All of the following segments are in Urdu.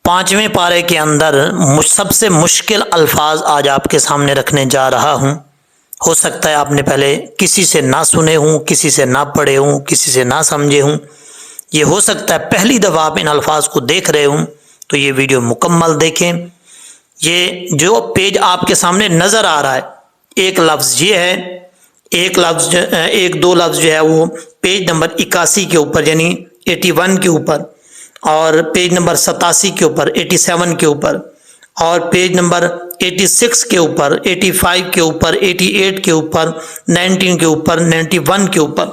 5ویں پارے کے اندر سب سے مشکل الفاظ آج آپ کے سامنے رکھنے جا رہا ہوں۔ ہو سکتا ہے آپ نے پہلے کسی سے نہ سنے ہوں، کسی سے نہ پڑھے ہوں، کسی سے نہ سمجھے ہوں۔ یہ ہو سکتا ہے پہلی دفعہ آپ ان الفاظ کو دیکھ رہے ہوں، تو یہ ویڈیو مکمل دیکھیں۔ یہ جو پیج آپ کے سامنے نظر آ رہا ہے، ایک لفظ یہ ہے، ایک دو لفظ جو ہے وہ پیج نمبر 81 کے اوپر یعنی 81 کے اوپر، اور پیج نمبر 87 کے اوپر 87 کے اوپر، اور پیج نمبر 86 کے اوپر 85 کے اوپر 88 کے اوپر 19 کے اوپر 91 کے اوپر،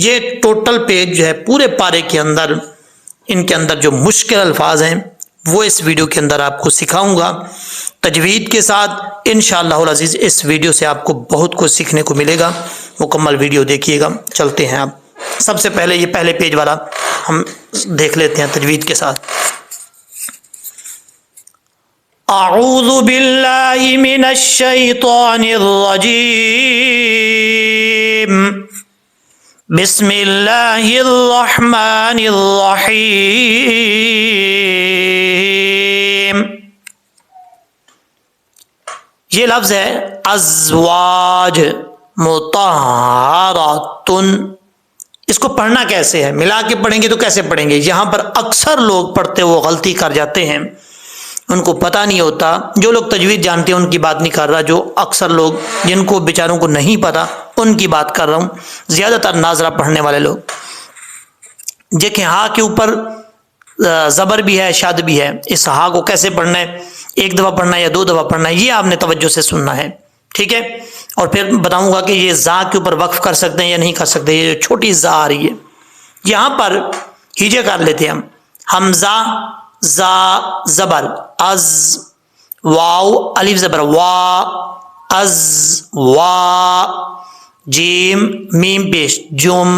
یہ ٹوٹل پیج جو ہے پورے پارے کے اندر ان کے اندر جو مشکل الفاظ ہیں وہ اس ویڈیو کے اندر آپ کو سکھاؤں گا تجوید کے ساتھ انشاءاللہ العزیز۔ اس ویڈیو سے آپ کو بہت کچھ سیکھنے کو ملے گا، مکمل ویڈیو دیکھیے گا۔ چلتے ہیں آپ سب سے پہلے یہ پہلے پیج والا ہم دیکھ لیتے ہیں تجوید کے ساتھ۔ اعوذ باللہ من الشیطان الرجیم، بسم اللہ الرحمن الرحیم۔ یہ لفظ ہے ازواج مطہرات۔ اس کو پڑھنا کیسے ہے؟ ملا کے پڑھیں گے تو کیسے پڑھیں گے؟ یہاں پر اکثر لوگ پڑھتے وہ غلطی کر جاتے ہیں، ان کو پتہ نہیں ہوتا۔ جو لوگ تجوید جانتے ہیں ان کی بات نہیں کر رہا، جو اکثر لوگ جن کو بیچاروں کو نہیں پتہ ان کی بات کر رہا ہوں، زیادہ تر ناظرہ پڑھنے والے لوگ۔ دیکھیں ہاں کے اوپر زبر بھی ہے، شد بھی ہے۔ اس ہاں کو کیسے پڑھنا ہے؟ ایک دفعہ پڑھنا ہے یا 2 دفعہ پڑھنا ہے، یہ آپ نے توجہ سے سننا ہے، ٹھیک ہے؟ اور پھر بتاؤں گا کہ یہ زا کے اوپر وقف کر سکتے ہیں یا نہیں کر سکتے۔ یہ جو چھوٹی زا آ رہی ہے یہاں پر ہیجے کر لیتے ہیں ہم۔ حمزہ زا زبر از، واو الف زبر وا از وا، جیم میم پیش جم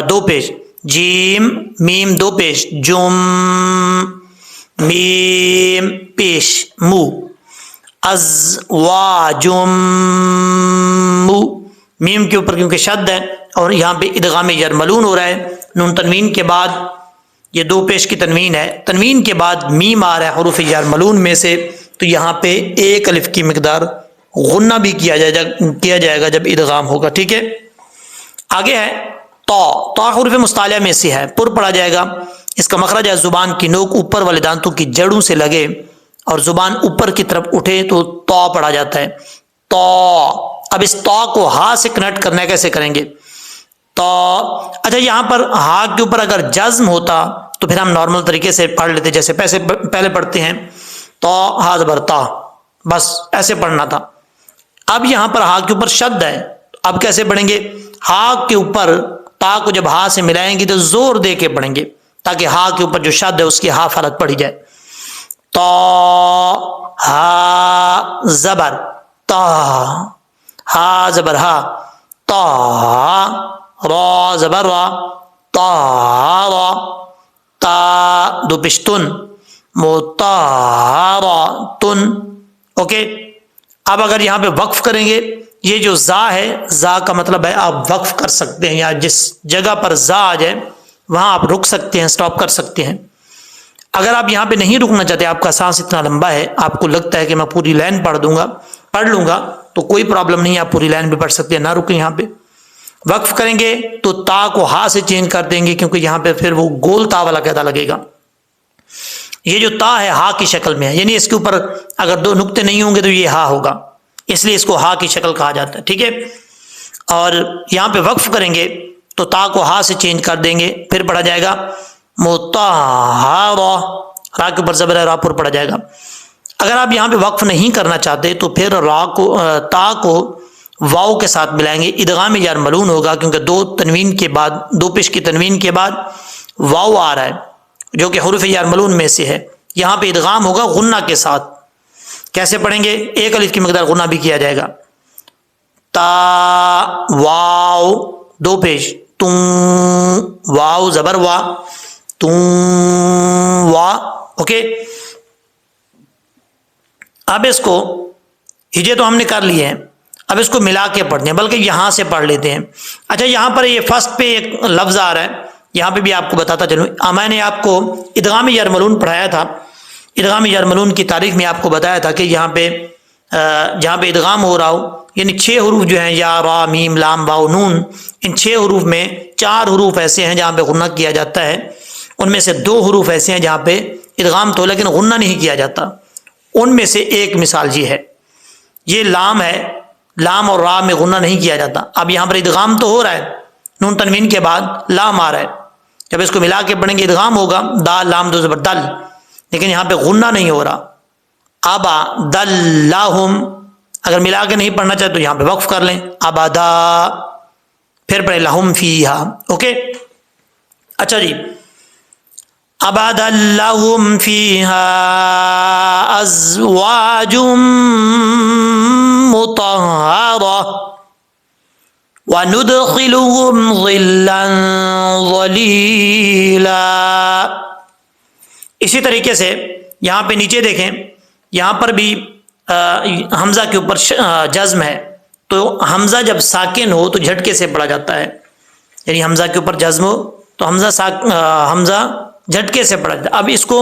2 پیش، جیم میم 2 پیش جم، میم پیش مو، ازواجم مو، میم کے اوپر کیونکہ شد ہے اور یہاں پہ ادغام یرملون ہو رہا ہے، نون تنوین کے بعد یہ 2 پیش کی تنوین ہے، تنوین کے بعد میم آ رہا ہے حروف یرملون میں سے، تو یہاں پہ 1 الف کی مقدار غنہ بھی کیا جائے گا جب ادغام ہوگا، ٹھیک ہے؟ آگے ہے تا حروف مستعلیہ میں سے ہے، پر پڑھا جائے گا۔ اس کا مخرج ہے زبان کی نوک اوپر والے دانتوں کی جڑوں سے لگے اور زبان اوپر کی طرف اٹھے تو تا پڑھا جاتا ہے، تا۔ اب اس تا کو ہا سے کنیکٹ کرنا ہے، کیسے کریں گے؟ تا، اچھا یہاں پر ہا کے اوپر اگر جزم ہوتا تو پھر ہم نارمل طریقے سے پڑھ لیتے، جیسے پہلے پڑھتے ہیں تا ہا زبر تا، بس ایسے پڑھنا تھا۔ اب یہاں پر ہا کے اوپر شد ہے، اب کیسے پڑھیں گے؟ ہا کے اوپر تا کو جب ہا سے ملائیں گے تو زور دے کے پڑھیں گے تاکہ ہا کے اوپر جو شد ہے اس کی ہا فلت پڑھی جائے۔ تا ہا زبر تا، ہا زبر ہا، تا را زبر را، تا را، تا 2 پیش تن، مطہراتن، اوکے؟ اب اگر یہاں پہ وقف کریں گے، یہ جو زا ہے، زا کا مطلب ہے آپ وقف کر سکتے ہیں، یا جس جگہ پر زا آ جائے وہاں آپ رک سکتے ہیں، سٹاپ کر سکتے ہیں۔ اگر آپ یہاں پہ نہیں رکنا چاہتے، آپ کا سانس اتنا لمبا ہے، آپ کو لگتا ہے کہ میں پوری لائن پڑھ لوں گا تو کوئی پرابلم نہیں، آپ پوری لائن بھی پڑھ سکتے ہیں، نہ رکیں۔ یہاں پہ وقف کریں گے تو تا کو ہا سے چینج کر دیں گے، کیونکہ یہاں پہ پھر وہ گول تا والا قاعدہ لگے گا۔ یہ جو تا ہے ہا کی شکل میں ہے، یعنی اس کے اوپر اگر 2 نقطے نہیں ہوں گے تو یہ ہا ہوگا، اس لیے اس کو ہا کی شکل کہا جاتا ہے، ٹھیک ہے؟ اور یہاں پہ وقف کریں گے تو تا کو ہا سے چینج کر دیں گے، پھر پڑھا جائے گا مطہرہ، را کے اوپر زبر ہے، را پر پڑھا جائے گا۔ اگر آپ یہاں پہ وقف نہیں کرنا چاہتے تو پھر تا کو واو کے ساتھ ملائیں گے، ادغام یرملون ہوگا، کیونکہ 2 پیش کی تنوین کے بعد واو آ رہا ہے جو کہ حروف یرملون میں سے ہے، یہاں پہ ادغام ہوگا غنہ کے ساتھ۔ کیسے پڑھیں گے؟ 1 الف کی مقدار غنہ بھی کیا جائے گا، تا واو 2 پیش تم، واو زبر وا، تم وا، اوکے؟ اب اس کو ہجے تو ہم نے کر لیے ہیں، اب اس کو ملا کے پڑھتے ہیں، بلکہ یہاں سے پڑھ لیتے ہیں۔ اچھا یہاں پر یہ فرسٹ پہ ایک لفظ آ رہا ہے، یہاں پہ بھی آپ کو بتاتا چلوں، میں نے آپ کو ادغام یرملون پڑھایا تھا، ادغام جار ملون کی تاریخ میں آپ کو بتایا تھا کہ جہاں پہ ادغام ہو رہا ہو، یعنی 6 حروف جو ہیں یا را میم لام واو نون، ان 6 حروف میں 4 حروف ایسے ہیں جہاں پہ غنہ کیا جاتا ہے، ان میں سے 2 حروف ایسے ہیں جہاں پہ ادغام تو لیکن غنہ نہیں کیا جاتا، ان میں سے ایک مثال یہ ہے، یہ لام ہے، لام اور را میں غنہ نہیں کیا جاتا۔ اب یہاں پر ادغام تو ہو رہا ہے، نون تنوین کے بعد لام آ رہا ہے، جب اس کو ملا کے پڑھیں گے ادغام ہوگا، دال لام دو زبر دل، لیکن یہاں پہ غنہ نہیں ہو رہا۔ ابا دلہم، اگر ملا کے نہیں پڑھنا چاہے تو یہاں پہ وقف کر لیں، ابدا، پھر پڑھیں لہم فیہا، اوکے۔ اچھا جی، ابدا لہم فیہا ازواج مطہرہ وندخلہم ظلا ظلیلا۔ اسی طریقے سے یہاں پہ نیچے دیکھیں، یہاں پر بھی حمزہ کے اوپر جزم ہے، تو حمزہ جب ساکن ہو تو جھٹکے سے پڑھا جاتا ہے، یعنی حمزہ کے اوپر جزم ہو تو حمزہ جھٹکے سے پڑھا جاتا ہے۔ اب اس کو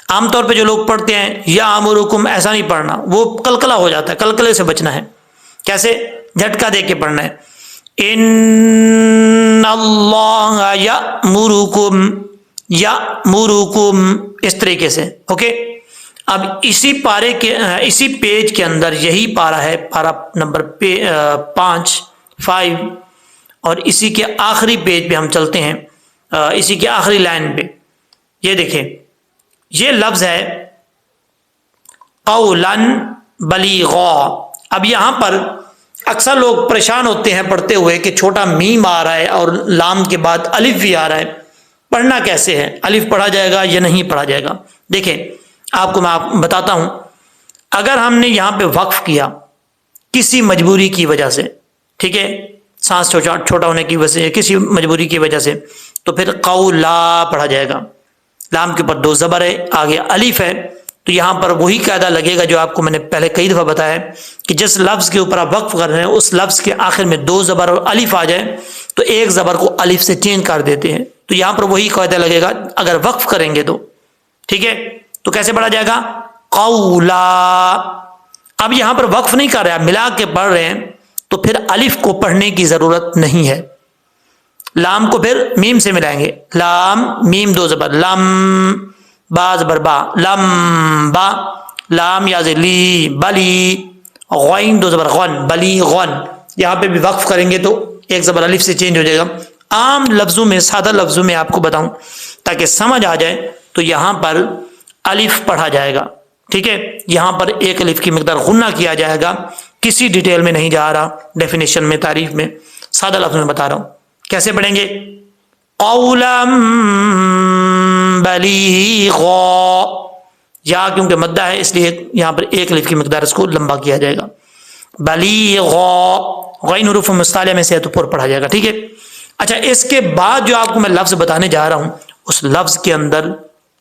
عام طور پہ جو لوگ پڑھتے ہیں یا امرکم، ایسا نہیں پڑھنا، وہ کلکلا ہو جاتا ہے، کلکلے سے بچنا ہے۔ کیسے؟ جھٹکا دے کے پڑھنا ہے، ان اللہ یامرکم، یامرکم، اس طریقے سے، اوکے۔ اب اسی پارے کے اسی پیج کے اندر یہی پارہ ہے، پارہ نمبر 5، اور اسی کے آخری پیج پہ ہم چلتے ہیں، اسی کے آخری لائن پہ یہ دیکھیں، یہ لفظ ہے قولا بلیغا۔ اب یہاں پر اکثر لوگ پریشان ہوتے ہیں پڑھتے ہوئے کہ چھوٹا میم آ رہا ہے اور لام کے بعد الف بھی آ رہا ہے، پڑھنا کیسے ہے؟ الف پڑھا جائے گا یا نہیں پڑھا جائے گا؟ دیکھیں آپ کو میں بتاتا ہوں، اگر ہم نے یہاں پہ وقف کیا کسی مجبوری کی وجہ سے، ٹھیک ہے، سانس چھوٹا ہونے کی وجہ سے، کسی مجبوری کی وجہ سے، تو پھر قولا پڑھا جائے گا، لام کے اوپر 2 زبر ہے، آگے الف ہے، تو یہاں پر وہی قاعدہ لگے گا جو آپ کو میں نے پہلے کئی دفعہ بتایا ہے کہ جس لفظ کے اوپر آپ وقف کر رہے ہیں اس لفظ کے آخر میں 2 زبر اور الف آ جائے تو ایک زبر کو الف سے چینج کر دیتے ہیں، تو یہاں پر وہی قاعدہ لگے گا اگر وقف کریں گے تو، ٹھیک ہے۔ تو کیسے پڑھا جائے گا؟ قولا۔ اب یہاں پر وقف نہیں کر رہے، آپ ملا کے پڑھ رہے ہیں تو پھر الف کو پڑھنے کی ضرورت نہیں ہے، لام کو پھر میم سے ملائیں گے، لام میم 2 زبر، لم با زبر با، لم با، لام یا لی بلی، غین 2 زبر غن، بلی غن، یہاں پہ بھی وقف کریں گے تو ایک زبر الف سے چینج ہو جائے گا۔ عام لفظوں میں، سادہ لفظوں میں آپ کو بتاؤں تاکہ سمجھ آ جائے، تو یہاں پر الف پڑھا جائے گا، ٹھیک ہے، یہاں پر ایک الف کی مقدار غنہ کیا جائے گا، کسی ڈیٹیل میں نہیں جا رہا، ڈیفینیشن میں، تعریف میں، سادہ لفظ میں بتا رہا ہوں۔ کیسے پڑھیں گے؟ قولا بلیغا، یا کیونکہ مدہ ہے اس لیے یہاں پر ایک الف کی مقدار اس کو لمبا کیا جائے گا، بلیغا، غین حروف مستعلیہ میں سے ہے تو پر پڑھا جائے گا، ٹھیک ہے۔ اچھا، اس کے بعد جو آپ کو میں لفظ بتانے جا رہا ہوں، اس لفظ کے اندر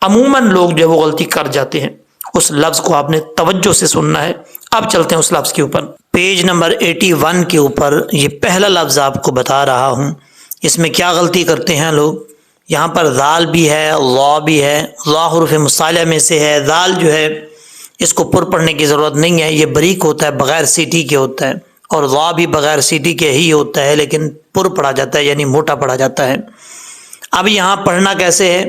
عموماً لوگ جو وہ غلطی کر جاتے ہیں، اس لفظ کو آپ نے توجہ سے سننا ہے۔ اب چلتے ہیں اس لفظ کے اوپر، پیج نمبر 81 کے اوپر یہ پہلا لفظ آپ کو بتا رہا ہوں، اس میں کیا غلطی کرتے ہیں لوگ، یہاں پر ذال بھی ہے، ضا بھی ہے، ضا حروف مصالحہ میں سے ہے، ذال جو ہے اس کو پر پڑھنے کی ضرورت نہیں ہے، یہ بریک ہوتا ہے، بغیر سیٹی کے ہوتا ہے، اور ضا بھی بغیر سیٹی کے ہی ہوتا ہے لیکن پر پڑھا جاتا ہے، یعنی موٹا پڑھا جاتا ہے۔ اب یہاں پڑھنا کیسے ہے؟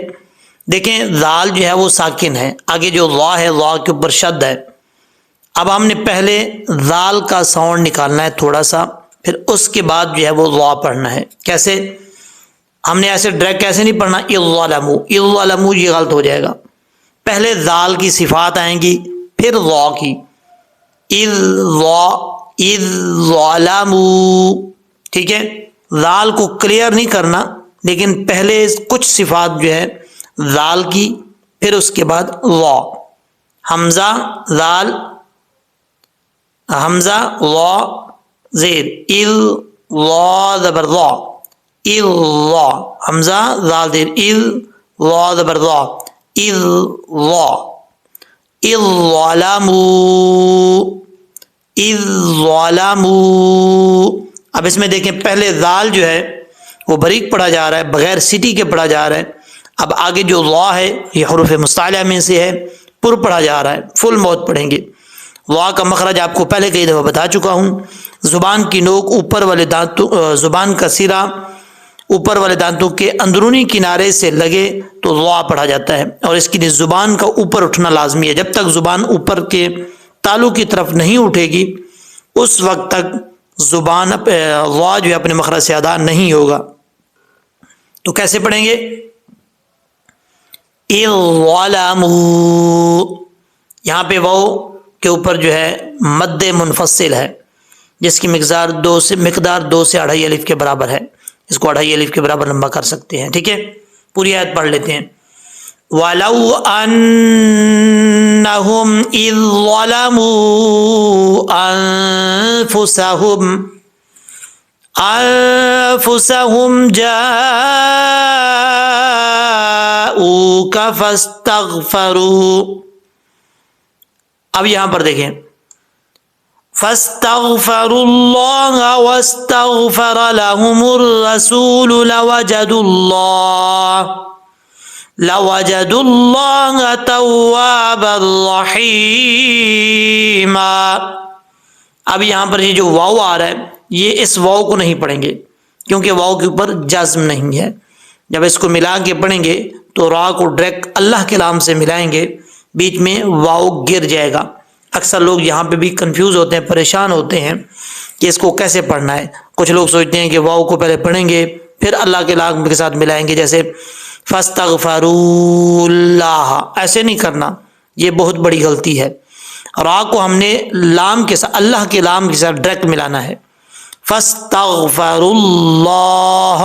دیکھیں، ذال جو ہے وہ ساکن ہے، آگے جو ضا ہے ضا کے اوپر شد ہے، اب ہم نے پہلے ذال کا ساؤنڈ نکالنا ہے تھوڑا سا، پھر اس کے بعد جو ہے وہ ضا پڑھنا ہے۔ کیسے؟ ہم نے ایسے ڈائریکٹ کیسے نہیں پڑھنا، اظلموا، اظلموا، یہ غلط ہو جائے گا، پہلے ذال کی صفات آئیں گی پھر ضا کی، اذ ظلموا، ٹھیک ہے، ذال کو کلیئر نہیں کرنا لیکن پہلے کچھ صفات جو ہے ذال کی، پھر اس کے بعد ضا، حمزہ ذال، حمزہ ضا زیر، اذ ضا زبر ضا، اذ ضا، حمزہ ذال زیر، اذ ضا زبر ضا، اذ ضا، اذ ظلموا، اذ ظلموا۔ اب اس میں دیکھیں پہلے ذال جو ہے وہ باریک پڑھا جا رہا ہے، بغیر سٹی کے پڑھا جا رہا ہے، اب آگے جو ضا ہے یہ حروف مستعلیہ میں سے ہے، پر پڑھا جا رہا ہے، فل ماؤتھ پڑھیں گے۔ وا کا مخرج آپ کو پہلے کئی دفعہ بتا چکا ہوں، زبان کی نوک اوپر والے دانتوں، زبان کا سرا اوپر والے دانتوں کے اندرونی کنارے سے لگے تو وا پڑھا جاتا ہے، اور اس کے لیے زبان کا اوپر اٹھنا لازمی ہے۔ جب تک زبان اوپر کے تالو کی طرف نہیں اٹھے گی اس وقت تک زبان وا جو ہے اپنے مخرج سے ادا نہیں ہوگا۔ تو کیسے پڑھیں گے؟ یہاں پہ واو کے اوپر جو ہے مد منفصل ہے جس کی مقدار 2 سے 2.5 الف کے برابر ہے، اس کو 2.5 الف کے برابر لمبا کر سکتے ہیں، ٹھیک ہے۔ پوری آیت پڑھ لیتے ہیں۔ وَلَوْ أَنَّهُمْ إِذْ ظَلَمُوا أَنفُسَهُمْ جَاءُوكَ فَاسْتَغْفَرُوا، اب یہاں پر دیکھیں، فَاسْتَغْفَرُوا اللَّهَ وَاسْتَغْفَرَ لَهُمُ الرَّسُولُ لَوَجَدُوا اللَّهَ تَوَّابًا رَحِيمًا۔ اب یہاں پر یہ جو واو آ رہا ہے یہ اس واو کو نہیں پڑھیں گے کیونکہ واو کے اوپر جزم نہیں ہے۔ جب اس کو ملا کے پڑھیں گے تو را کو ڈائریکٹ اللہ کے نام سے ملائیں گے، بیچ میں واو گر جائے گا۔ اکثر لوگ یہاں پہ بھی کنفیوز ہوتے ہیں، پریشان ہوتے ہیں کہ اس کو کیسے پڑھنا ہے۔ کچھ لوگ سوچتے ہیں کہ واو کو پہلے پڑھیں گے پھر اللہ کے نام کے ساتھ ملائیں گے، جیسے فَاسْتَغْفَرُوا اللَّهَ، ایسے نہیں کرنا، یہ بہت بڑی غلطی ہے۔ را کو ہم نے لام کے ساتھ، اللہ کے نام کے ساتھ ڈائریکٹ ملانا ہے، فَاسْتَغْفَرُوا اللَّهَ،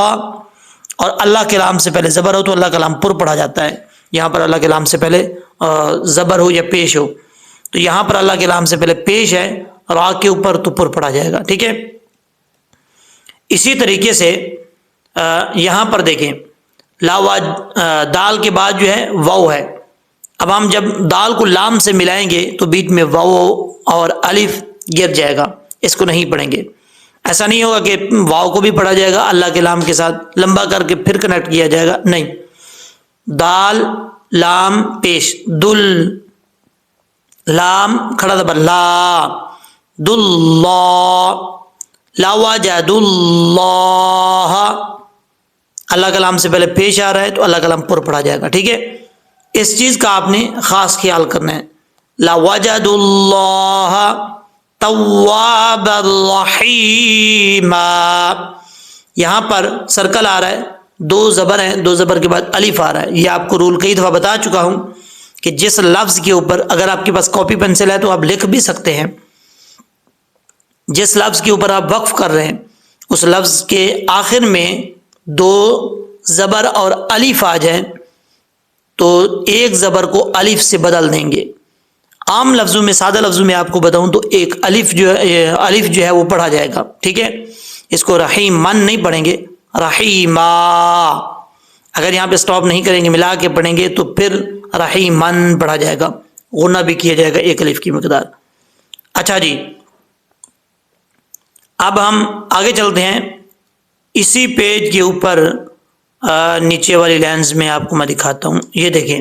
اور اللہ کے نام سے پہلے زبر ہو تو اللہ کا نام پر پڑھا جاتا ہے، یہاں پر اللہ کے نام سے پہلے زبر ہو یا پیش ہو، تو یہاں پر اللہ کے نام سے پہلے پیش ہے، را کے اوپر تو پر پڑھا جائے گا، ٹھیک ہے۔ اسی طریقے سے یہاں پر دیکھیں، دال کے بعد جو ہے واو ہے، اب ہم جب دال کو لام سے ملائیں گے تو بیچ میں واو اور الف گر جائے گا، اس کو نہیں پڑھیں گے۔ ایسا نہیں ہوگا کہ واو کو بھی پڑھا جائے گا اللہ کے نام کے ساتھ لمبا کر کے پھر کنیکٹ کیا جائے گا، نہیں، دال لام پیش، دل لام کھڑا زبر لا، دل لوجد اللہ، اللہ کا نام سے پہلے پیش آ رہا ہے تو اللہ کا نام پر پڑھا جائے گا، ٹھیک ہے۔ اس چیز کا آپ نے خاص خیال کرنا ہے۔ لوجد اللہ توابا رحیما، یہاں پر سرکل آ رہا ہے، 2 زبر ہیں، 2 زبر کے بعد الف آ رہا ہے۔ یہ آپ کو رول کئی دفعہ بتا چکا ہوں کہ جس لفظ کے اوپر، اگر آپ کے پاس کاپی پنسل ہے تو آپ لکھ بھی سکتے ہیں، جس لفظ کے اوپر آپ وقف کر رہے ہیں اس لفظ کے آخر میں 2 زبر اور الف آ جائیں تو ایک زبر کو الف سے بدل دیں گے۔ عام لفظوں میں، سادہ لفظوں میں آپ کو بتاؤں تو ایک الف جو ہے وہ پڑھا جائے گا، ٹھیک ہے۔ اس کو رحیمن نہیں پڑھیں گے، رحیما، اگر یہاں پہ سٹاپ نہیں کریں گے ملا کے پڑھیں گے تو پھر رحیمن پڑھا جائے گا، غنہ بھی کیا جائے گا ایک الف کی مقدار۔ اچھا جی، اب ہم آگے چلتے ہیں، اسی پیج کے اوپر نیچے والی لائنز میں آپ کو میں دکھاتا ہوں، یہ دیکھیں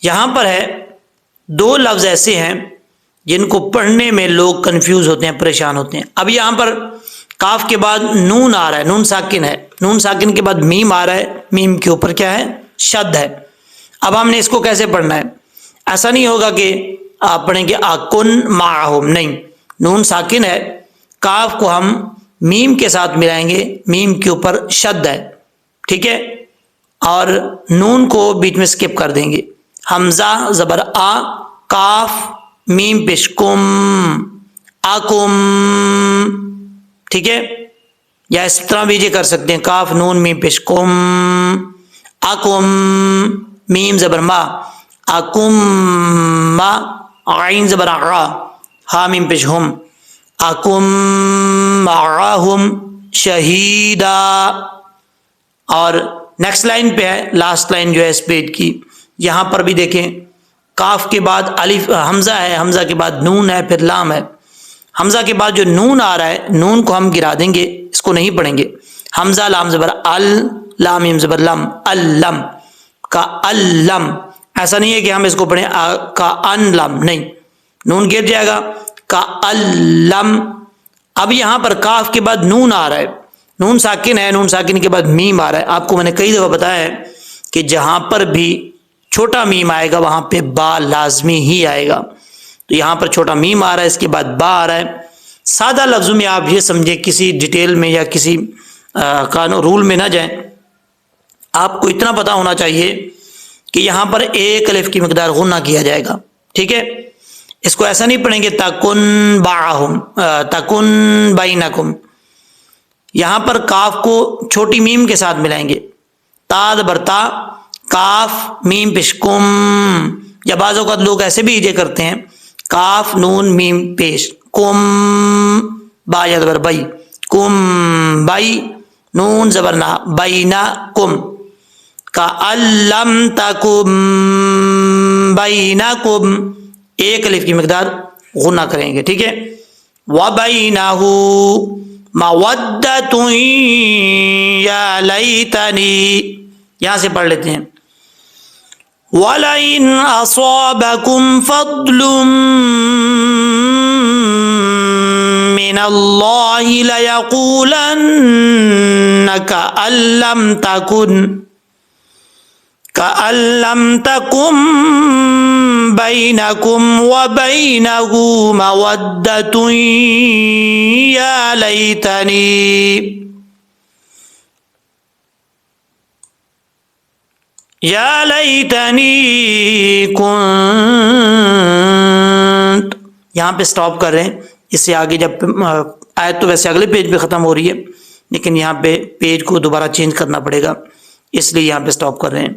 یہاں پر ہے 2 لفظ ایسے ہیں جن کو پڑھنے میں لوگ کنفیوز ہوتے ہیں، پریشان ہوتے ہیں۔ اب یہاں پر کاف کے بعد نون آ رہا ہے، نون ساکن ہے، نون ساکن کے بعد میم آ رہا ہے، میم کے اوپر کیا ہے؟ شد ہے۔ اب ہم نے اس کو کیسے پڑھنا ہے؟ ایسا نہیں ہوگا کہ آپ پڑھیں گے آکن معہم، نہیں، نون ساکن ہے، کاف کو ہم میم کے ساتھ ملائیں گے، میم کے اوپر شد ہے، ٹھیک ہے، اور نون کو بیچ میں سکپ کر دیں گے، حمزہ زبر آ، کاف میم پیش کم، آکم، ٹھیک ہے، یا اس طرح بھی یہ کر سکتے ہیں، کاف نون میم پیش کم، آکم، میم زبر ما، آکم ما، عین زبر آ، ہا میم پیش ہم، آکم معہم شہیدا۔ اور نیکسٹ لائن پہ ہے، لاسٹ لائن جو ہے اس پیج کی، یہاں پر بھی دیکھیں کاف کے بعد الف حمزہ ہے، حمزہ کے بعد نون ہے، پھر لام ہے، حمزہ کے بعد جو نون آ رہا ہے نون کو ہم گرا دیں گے، اس کو نہیں پڑھیں گے، حمزہ لام زبر ال، لام میم زبر لم، الم کا الم، ایسا نہیں ہے کہ ہم اس کو پڑھیں کا ان لم، نہیں، نون گر جائے گا کا الم. اب یہاں پر کاف کے بعد نون آ رہا ہے، نون ساکن ہے، نون ساکن کے بعد میم آ رہا ہے. آپ کو میں نے کئی دفعہ بتایا ہے کہ جہاں پر بھی چھوٹا میم آئے گا وہاں پہ با لازمی ہی آئے گا. تو یہاں پر چھوٹا میم آ رہا ہے، اس کے بعد با آ رہا ہے. سادہ لفظوں میں آپ یہ سمجھیں، کسی ڈیٹیل میں یا کسی قانون رول میں نہ جائیں. آپ کو اتنا پتا ہونا چاہیے کہ یہاں پر ایک الف کی مقدار غنہ کیا جائے گا. ٹھیک ہے، اس کو ایسا نہیں پڑھیں گے تکن باہم تکن بینکم. یہاں پر کاف کو چھوٹی میم کے ساتھ ملائیں گے، تا برتا کاف میم پیش کم. یا بعض اوقات لوگ ایسے بھی ایجے کرتے ہیں، کاف نون میم پیش کم با یا زبر بئی کم بئی نون زبرنا بینا کم کا الم تکم بینکم. ایک الف کی مقدار غنہ کریں گے. ٹھیک ہے، وَبَيْنَهُ مَوَدَّةٌ يَا لَيْتَنِي. یہاں سے پڑھ لیتے ہیں وَلَئِنْ أَصَابَكُمْ فَضْلٌ مِّنَ اللَّهِ لَيَقُولَنَّ كَأَن لَّمْ تَكُن بَيْنَكُمْ وَبَيْنَهُ مَوَدَّةٌ يَا لَيْتَنِي كُنتُ. یہاں پہ سٹاپ کر رہے ہیں. اس سے آگے جب آیت تو ویسے اگلے پیج پہ ختم ہو رہی ہے، لیکن یہاں پہ پیج کو دوبارہ چینج کرنا پڑے گا، اس لیے یہاں پہ سٹاپ کر رہے ہیں.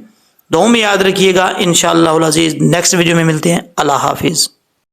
دعاؤں میں یاد رکھیے گا. انشاءاللہ العزیز نیکسٹ ویڈیو میں ملتے ہیں. اللہ حافظ.